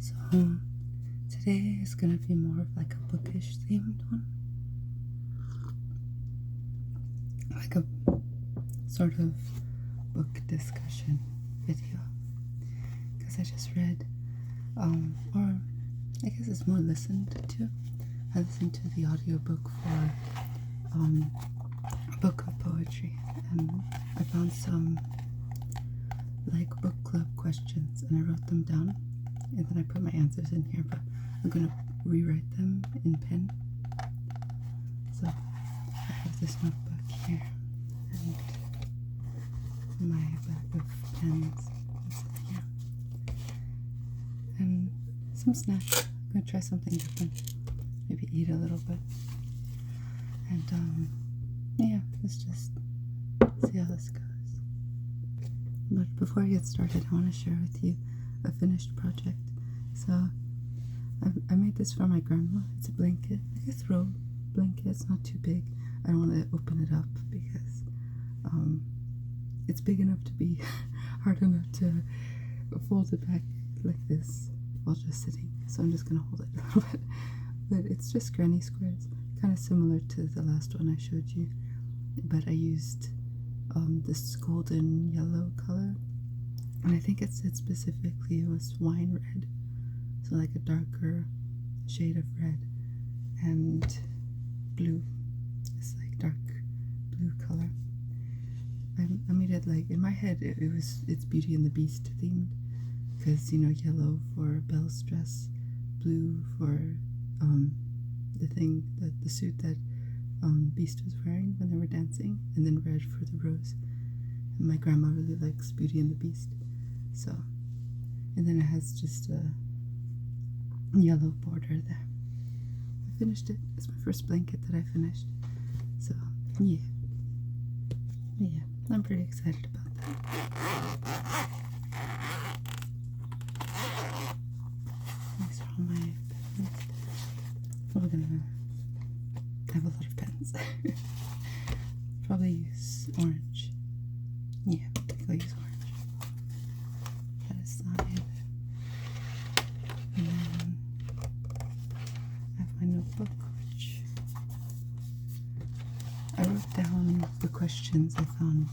So today is going to be more of like a bookish themed one. Like a sort of book discussion video. Because I just read, or I guess it's more listened to. I listened to the audiobook for a book of poetry, and I found some like book club questions, and I wrote them down, and then I put my answers in here, but I'm gonna rewrite them in pen. So I have this notebook here, and my bag of pens is in here, and some snacks. I'm gonna try something different, maybe eat a little bit, and yeah, let's just see how this goes. But before I get started, I want to share with you a finished project. So I made this for my grandma. It's a blanket, like a throw blanket. It's not too big. I don't want to open it up because it's big enough to be hard enough to fold it back like this while just sitting. So I'm just going to hold it a little bit. But it's just granny squares, kind of similar to the last one I showed you. But I used this golden yellow color, and I think it said specifically it was wine red, so like a darker shade of red, and blue. It's like dark blue color. I made it like, in my head it's Beauty and the Beast themed, because you know, yellow for Belle's dress, blue for the suit that Beast was wearing when they were dancing, and then red for the rose. And my grandma really likes Beauty and the Beast, so, and then it has just a yellow border there. I finished it. It's my first blanket that I finished, so yeah, I'm pretty excited about that. These are all my pens. We're gonna have a lot of pens. Probably use orange. Yeah, I think I'll use orange. That is not it. And then I have my notebook, which I wrote down the questions I found,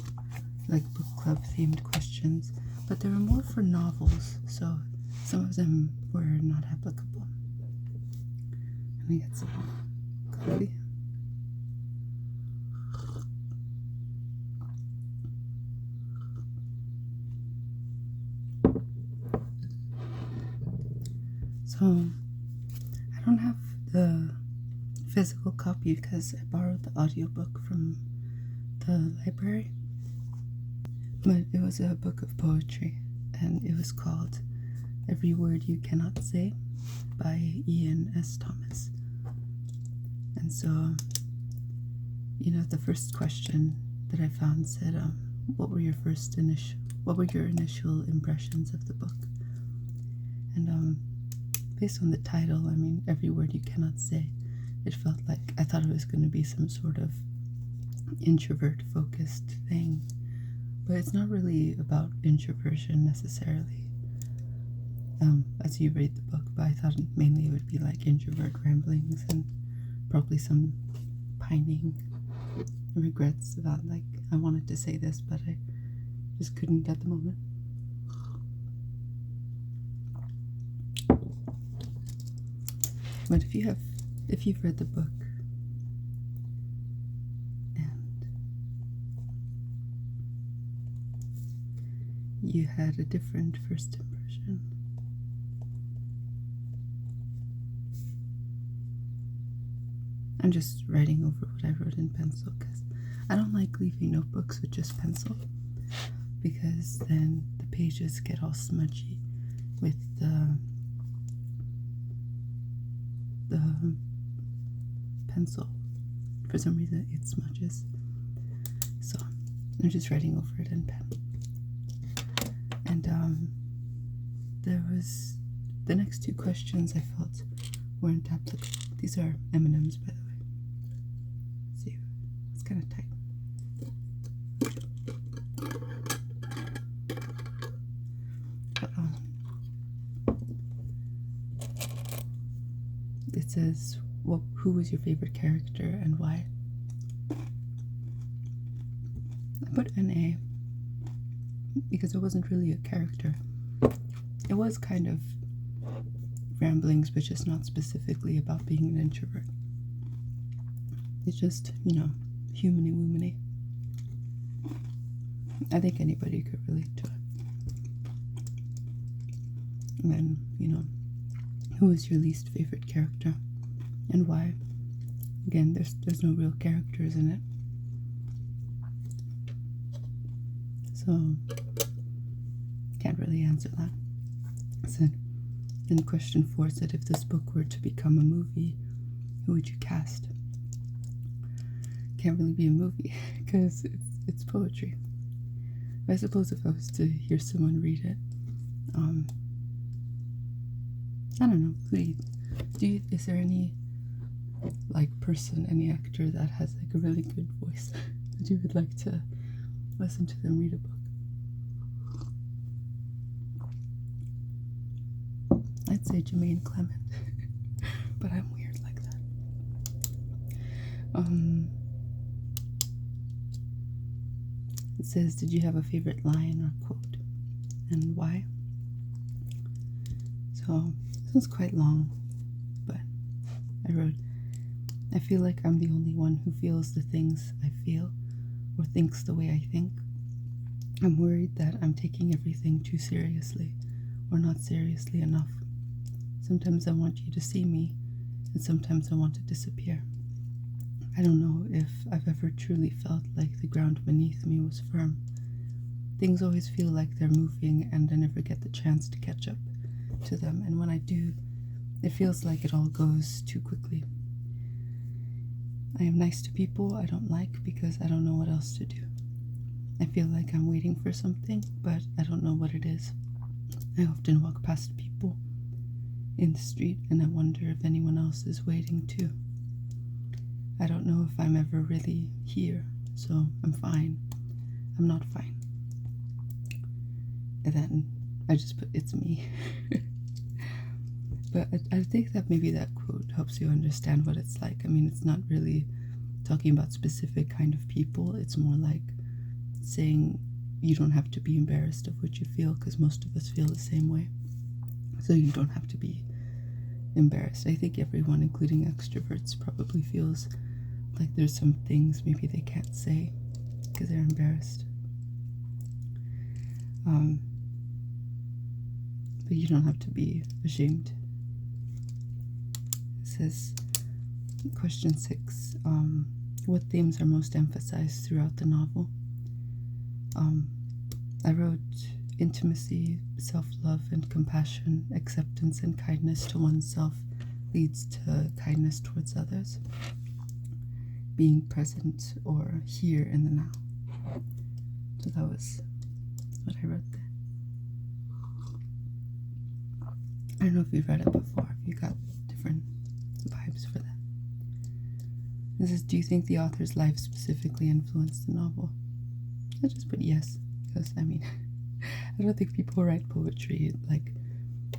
like book club themed questions, but they were more for novels, so some of them were not applicable. Let me get some coffee. So I don't have the physical copy because I borrowed the audiobook from the library, but it was a book of poetry, and it was called Every Word You Cannot Say by Iain S. Thomas. And so, you know, the first question that I found said, what were your initial impressions of the book? And based on the title, I mean, Every Word You Cannot Say, it felt like I thought it was going to be some sort of introvert focused thing, but it's not really about introversion necessarily, as you read the book. But I thought mainly it would be like introvert ramblings and probably some pining regrets about, like, I wanted to say this but I just couldn't at the moment. But if you've read the book and you had a different first impression, I'm just writing over what I wrote in pencil because I don't like leaving notebooks with just pencil, because then the pages get all smudgy with the pencil. For some reason it smudges, so I'm just writing over it in pen. And there was the next two questions I felt weren't applicable. These are M&Ms, by the way. Let's see, it's kind of tight. But, it says, well, who was your favorite character and why? I put NA because it wasn't really a character. It was kind of ramblings, but just not specifically about being an introvert. It's just, humany woomany. I think anybody could relate to it. And then, who is your least favorite character and why? Again, there's no real characters in it. So, can't really answer that. So, then question 4 said, if this book were to become a movie, who would you cast? Can't really be a movie because it's poetry. I suppose if I was to hear someone read it, I don't know. Is there any person, any actor that has a really good voice that you would like to listen to them read a book? I'd say Jermaine Clement, but I'm weird like that. It says, did you have a favorite line or quote, and why? So, this one's quite long, but I wrote, I feel like I'm the only one who feels the things I feel, or thinks the way I think. I'm worried that I'm taking everything too seriously, or not seriously enough. Sometimes I want you to see me, and sometimes I want to disappear. I don't know if I've ever truly felt like the ground beneath me was firm. Things always feel like they're moving, and I never get the chance to catch up to them, and when I do, it feels like it all goes too quickly. I am nice to people I don't like because I don't know what else to do. I feel like I'm waiting for something, but I don't know what it is. I often walk past people in the street and I wonder if anyone else is waiting too. I don't know if I'm ever really here, so I'm fine. I'm not fine. And then I just put, it's me. But I think that maybe that quote helps you understand what it's like. I mean, it's not really talking about specific kind of people. It's more like saying you don't have to be embarrassed of what you feel, because most of us feel the same way. So you don't have to be embarrassed. I think everyone, including extroverts, probably feels like there's some things maybe they can't say because they're embarrassed. But you don't have to be ashamed. It says, question 6, what themes are most emphasized throughout the novel? I wrote intimacy, self-love and compassion, acceptance and kindness to oneself leads to kindness towards others, being present or here in the now. So that was what I wrote there. I don't know if you've read it before, if you got different vibes for that. This is, do you think the author's life specifically influenced the novel? I just put yes, because I mean, I don't think people write poetry like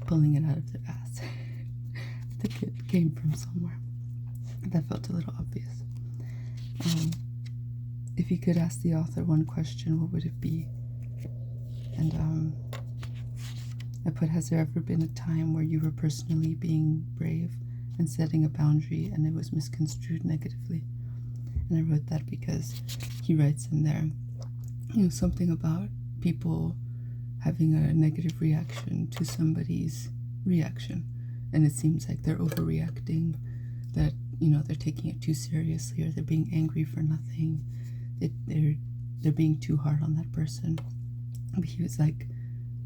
pulling it out of their ass. I think it came from somewhere. That felt a little obvious. If you could ask the author one question, what would it be? And I put, has there ever been a time where you were personally being brave and setting a boundary and it was misconstrued negatively? And I wrote that because he writes in there, something about people having a negative reaction to somebody's reaction, and it seems like they're overreacting, that they're taking it too seriously, or they're being angry for nothing, they're being too hard on that person. But he was like,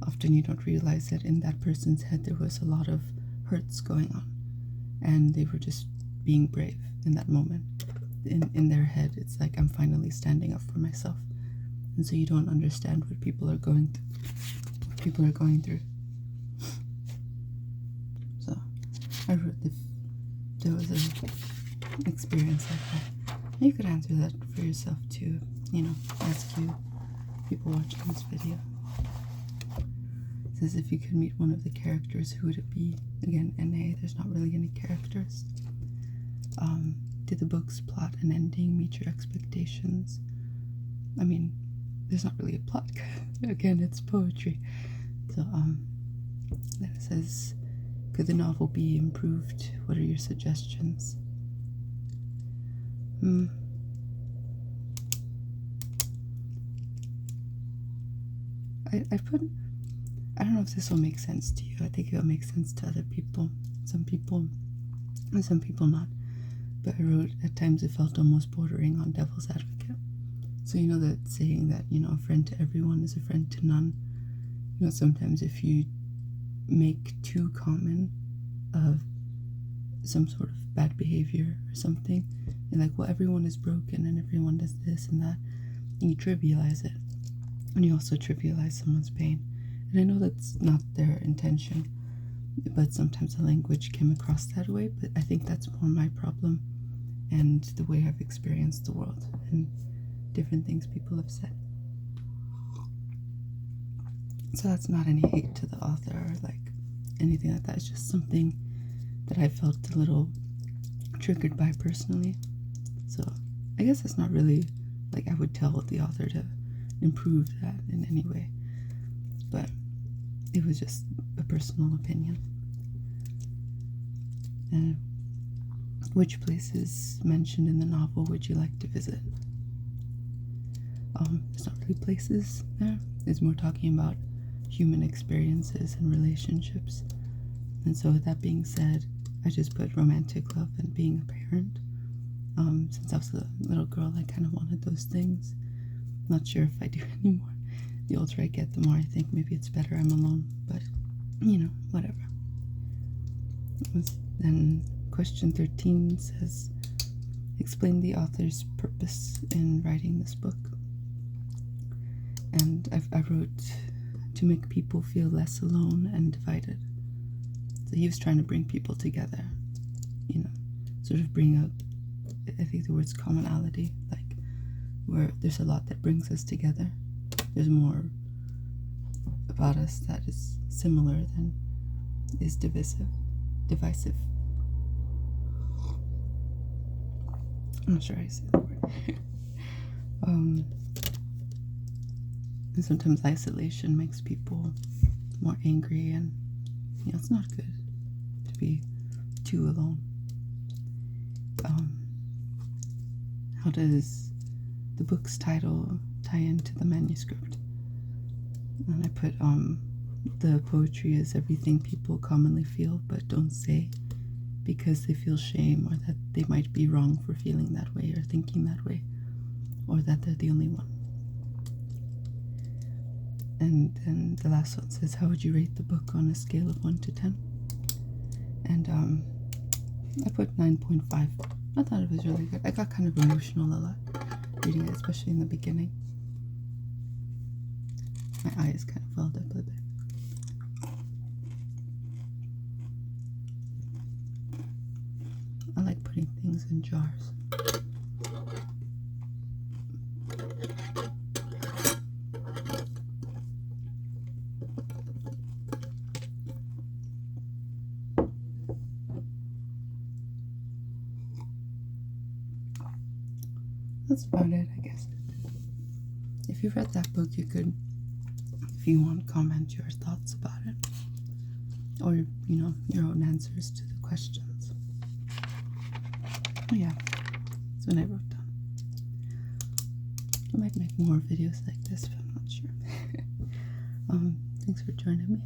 often you don't realize that in that person's head there was a lot of hurts going on, and they were just being brave in that moment. In their head, it's like, I'm finally standing up for myself. And so you don't understand what people are going through. So I wrote, if there was an experience like that, you could answer that for yourself too. Ask you people watching this video. It says if you could meet one of the characters, who would it be? Again, NA, there's not really any characters. Did the book's plot and ending meet your expectations? I mean, there's not really a plot. Again, it's poetry. So, then it says, could the novel be improved? What are your suggestions? I put, I don't know if this will make sense to you. I think it'll make sense to other people. Some people, and some people not. But I wrote, at times it felt almost bordering on devil's advocate. So you know that saying that, you know, a friend to everyone is a friend to none? You know, sometimes if you make too common of some sort of bad behavior or something, you're like, well, everyone is broken and everyone does this and that, and you trivialize it. And you also trivialize someone's pain. And I know that's not their intention, but sometimes the language came across that way. But I think that's more my problem and the way I've experienced the world and different things people have said. So that's not any hate to the author or like anything like that. It's just something that I felt a little triggered by personally. So I guess it's not really like I would tell the author to improve that in any way, but it was just a personal opinion. And which places mentioned in the novel would you like to visit? There's not really places there. It's more talking about human experiences and relationships. And so with that being said, I just put romantic love and being a parent. Since I was a little girl, I kind of wanted those things. Not sure if I do anymore. The older I get, the more I think maybe it's better I'm alone. But, you know, whatever. Then question 13 says, explain the author's purpose in writing this book. And I wrote, to make people feel less alone and divided. So he was trying to bring people together, you know, sort of bring up, I think the word's commonality, like where there's a lot that brings us together. There's more about us that is similar than is divisive. I'm not sure how you say the word. And sometimes isolation makes people more angry, and you know, it's not good to be too alone. How does the book's title tie into the manuscript? And I put the poetry is everything people commonly feel but don't say because they feel shame, or that they might be wrong for feeling that way or thinking that way, or that they're the only one. And then the last one says, how would you rate the book on a scale of 1 to 10? And I put 9.5. I thought it was really good. I got kind of emotional a lot reading it, especially in the beginning. My eyes kind of welled up a bit. I like putting things in jars. That's about it, I guess. If you've read that book, you could, if you want, comment your thoughts about it, or, you know, your own answers to the questions. Oh yeah, that's when I wrote down. I might make more videos like this, but I'm not sure. Thanks for joining me.